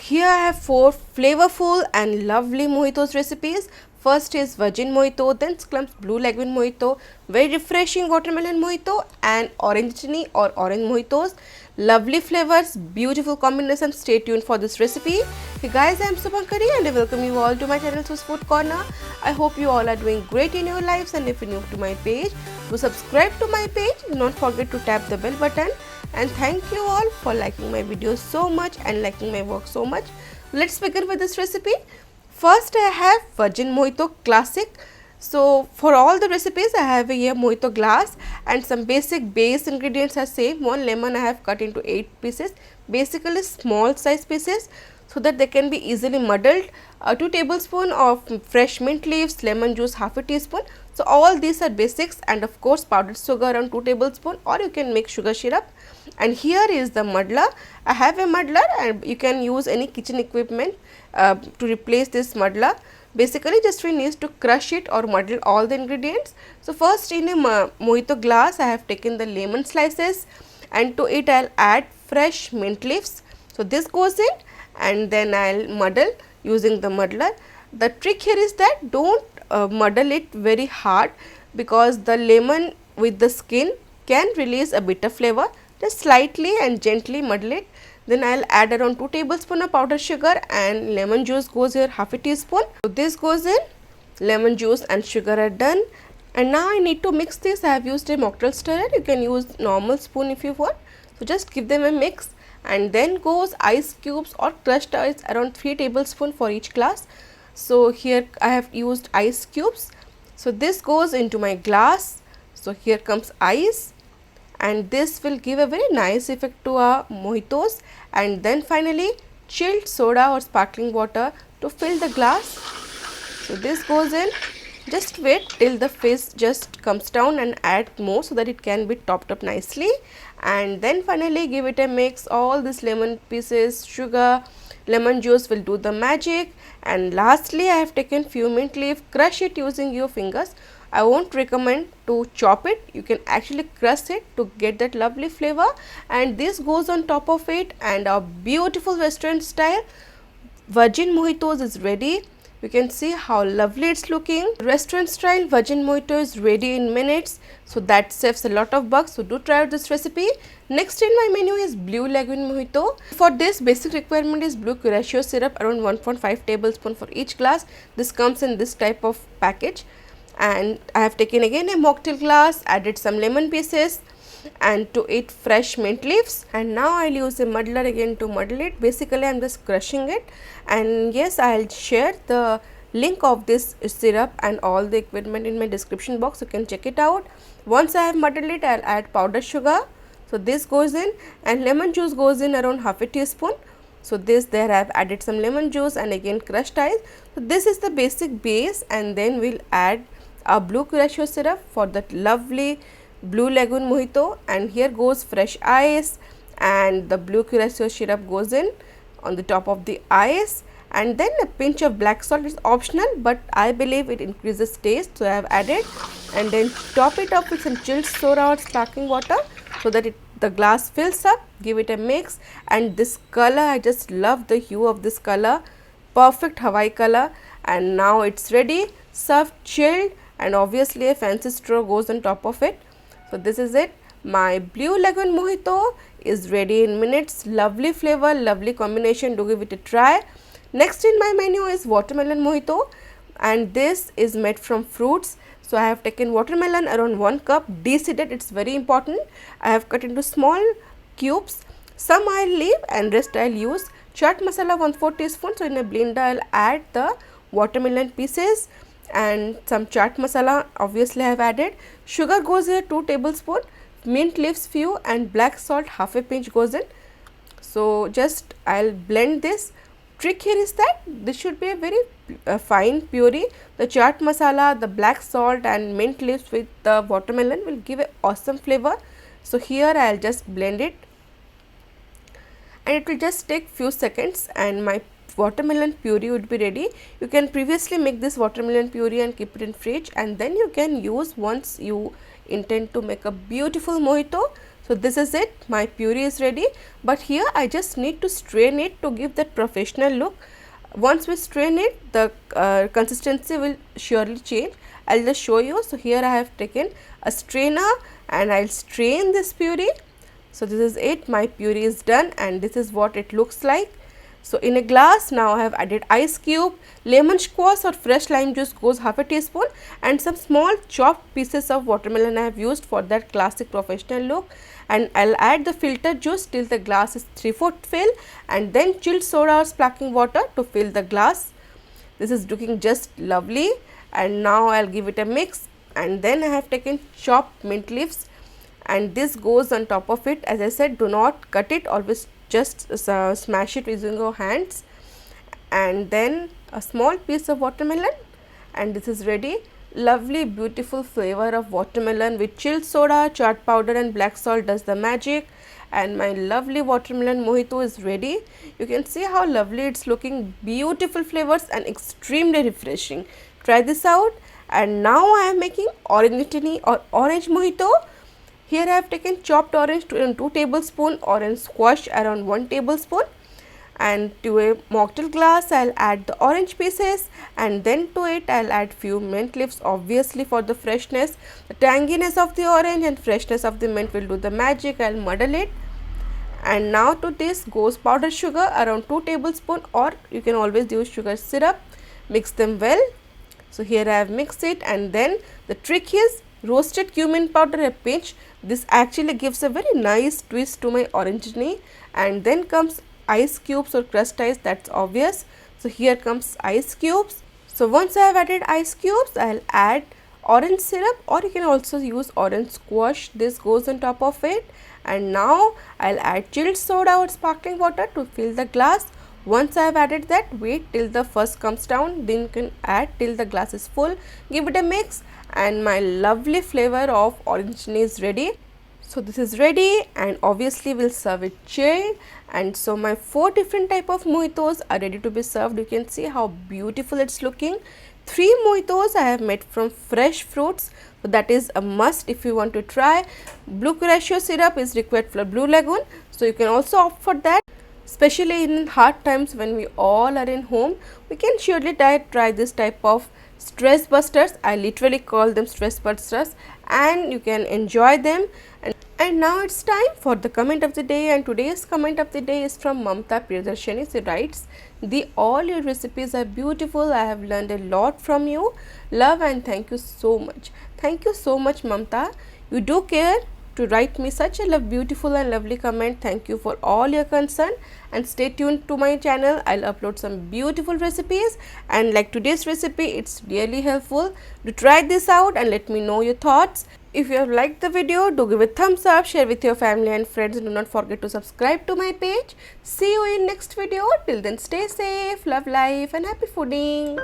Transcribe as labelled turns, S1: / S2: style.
S1: here I have 4 flavorful and lovely mojitos recipes. First is virgin mojito, then comes blue lagoon mojito, very refreshing watermelon mojito, and orangini or orange mojitos. Lovely flavors, beautiful combination. Stay tuned for this recipe. Hey guys, I am Supankari and I welcome you all to my channel Sus Food Corner. I hope you all are doing great in your lives, and if you're new to my page, do subscribe to my page. Do not forget to tap the bell button. And thank you all for liking my videos so much and liking my work so much. Let's begin with this recipe. First I have virgin mojito classic. So for all the recipes I have here mojito glass, and some basic base ingredients are same. One lemon I have cut into 8 pieces, basically small size pieces, so that they can be easily muddled. 2 tablespoons of fresh mint leaves, lemon juice half a teaspoon. So all these are basics, and of course powdered sugar around 2 tablespoons, or you can make sugar syrup. And here is the muddler. I have a muddler, and you can use any kitchen equipment to replace this muddler. Basically just we need to crush it or muddle all the ingredients. So first in a mojito glass I have taken the lemon slices, and to it I will add fresh mint leaves. So this goes in, and then I will muddle using the muddler. The trick here is that don't muddle it very hard, because the lemon with the skin can release a bitter flavor. Just slightly and gently muddle it. Then I will add around 2 tablespoons of powdered sugar, and lemon juice goes here half a teaspoon. So this goes in, lemon juice and sugar are done. And now I need to mix this. I have used a mocktail stirrer. You can use normal spoon if you want. So just give them a mix, and then goes ice cubes or crushed ice around 3 tablespoons for each glass. So here I have used ice cubes. So this goes into my glass. So here comes ice, and this will give a very nice effect to our mojitos. And then finally chilled soda or sparkling water to fill the glass. So this goes in. Just wait till the fizz just comes down and add more, so that it can be topped up nicely. And then finally give it a mix. All these lemon pieces, sugar, lemon juice will do the magic. And lastly I have taken few mint leaf. Crush it using your fingers. I won't recommend to chop it. You can actually crush it to get that lovely flavor, and this goes on top of it, and our beautiful restaurant style virgin mojitos is ready. You can see how lovely it's looking. Restaurant style virgin mojito is ready in minutes, so that saves a lot of bucks. So do try out this recipe. Next in my menu is blue lagoon mojito. For this basic requirement is blue curacao syrup around 1.5 tablespoon for each glass. This comes in this type of package. And I have taken again a mocktail glass, added some lemon pieces, and to it fresh mint leaves. And now I will use a muddler again to muddle it. Basically I am just crushing it. And yes, I will share the link of this syrup and all the equipment in my description box. You can check it out. Once I have muddled it, I will add powdered sugar. So this goes in, and lemon juice goes in around half a teaspoon. So this there I have added some lemon juice and again crushed ice. So this is the basic base, and then we will add a blue curacao syrup for that lovely blue lagoon mojito. And here goes fresh ice, and the blue curacao syrup goes in on the top of the ice. And then a pinch of black salt is optional, but I believe it increases taste, so I have added. And then top it up with some chilled soda or sparkling water, so that the glass fills up. Give it a mix, and this color, I just love the hue of this color, perfect Hawaii color. And now it's ready, served chilled, and obviously a fancy straw goes on top of it. So this is it. My blue lagoon mojito is ready in minutes. Lovely flavor, lovely combination. Do give it a try. Next in my menu is watermelon mojito, and this is made from fruits. So I have taken watermelon around 1 cup, de-seeded. It's very important. I have cut into small cubes. Some I will leave and rest I will use. Chaat masala 1/4 teaspoon. So in a blender I will add the watermelon pieces and some chaat masala obviously I have added. Sugar goes here 2 tablespoon, mint leaves few, and black salt half a pinch goes in. So just I will blend this. Trick here is that this should be a very fine puree. The chaat masala, the black salt and mint leaves with the watermelon will give a awesome flavor. So here I will just blend it, and it will just take few seconds, and my watermelon puree would be ready. You can previously make this watermelon puree and keep it in fridge, and then you can use once you intend to make a beautiful mojito. So this is it, my puree is ready, but here I just need to strain it to give that professional look. Once we strain it, the consistency will surely change. I'll just show you. So here I have taken a strainer and I'll strain this puree. So this is it, my puree is done and this is what it looks like. So in a glass now I have added ice cube, lemon squash or fresh lime juice goes half a teaspoon, and some small chopped pieces of watermelon I have used for that classic professional look. And I'll add the filtered juice till the glass is 3/4 fill, and then chilled soda or sparkling water to fill the glass. This is looking just lovely, and now I'll give it a mix. And then I have taken chopped mint leaves and this goes on top of it. As I said, do not cut it, always just smash it using your hands. And then a small piece of watermelon, and this is ready. Lovely beautiful flavor of watermelon with chilled soda, chaat powder and black salt does the magic. And my lovely watermelon mojito is ready. You can see how lovely it's looking, beautiful flavors and extremely refreshing. Try this out. And now I am making orangutini or orange mojito. Here I have taken chopped orange to 2 tablespoons, orange squash around 1 tablespoon, and to a mocktail glass I will add the orange pieces, and then to it I will add few mint leaves, obviously for the freshness. The tanginess of the orange and freshness of the mint will do the magic. I will muddle it. And now to this goes powdered sugar around 2 tablespoons, or you can always use sugar syrup. Mix them well. So here I have mixed it, and then the trick is roasted cumin powder a pinch. This actually gives a very nice twist to my orangini. And then comes ice cubes or crushed ice, that's obvious. So here comes ice cubes. So once I have added ice cubes, I will add orange syrup, or you can also use orange squash. This goes on top of it. And now I will add chilled soda or sparkling water to fill the glass. Once I have added that, wait till the first comes down, then you can add till the glass is full. Give it a mix, and my lovely flavor of orangini is ready. So this is ready, and obviously we'll serve it chilled. And so my 4 different type of mojitos are ready to be served. You can see how beautiful it's looking. 3 mojitos I have made from fresh fruits, so that is a must if you want to try. Blue Curacao syrup is required for Blue Lagoon, so you can also opt for that. Especially in hard times when we all are in home, we can surely try this type of stress busters. I literally call them stress busters, and you can enjoy them. And now it's time for the comment of the day, and today's comment of the day is from Mamta Priyadarshini. She writes, all your recipes are beautiful. I have learned a lot from you. Love and thank you so much. Thank you so much, Mamta. You do care to write me such a beautiful and lovely comment. Thank you for all your concern, and stay tuned to my channel. I'll upload some beautiful recipes, and like today's recipe, it's really helpful. Do try this out and let me know your thoughts. If you have liked the video, do give a thumbs up, share with your family and friends, and do not forget to subscribe to my page. See you in next video. Till then, stay safe, love life and happy fooding.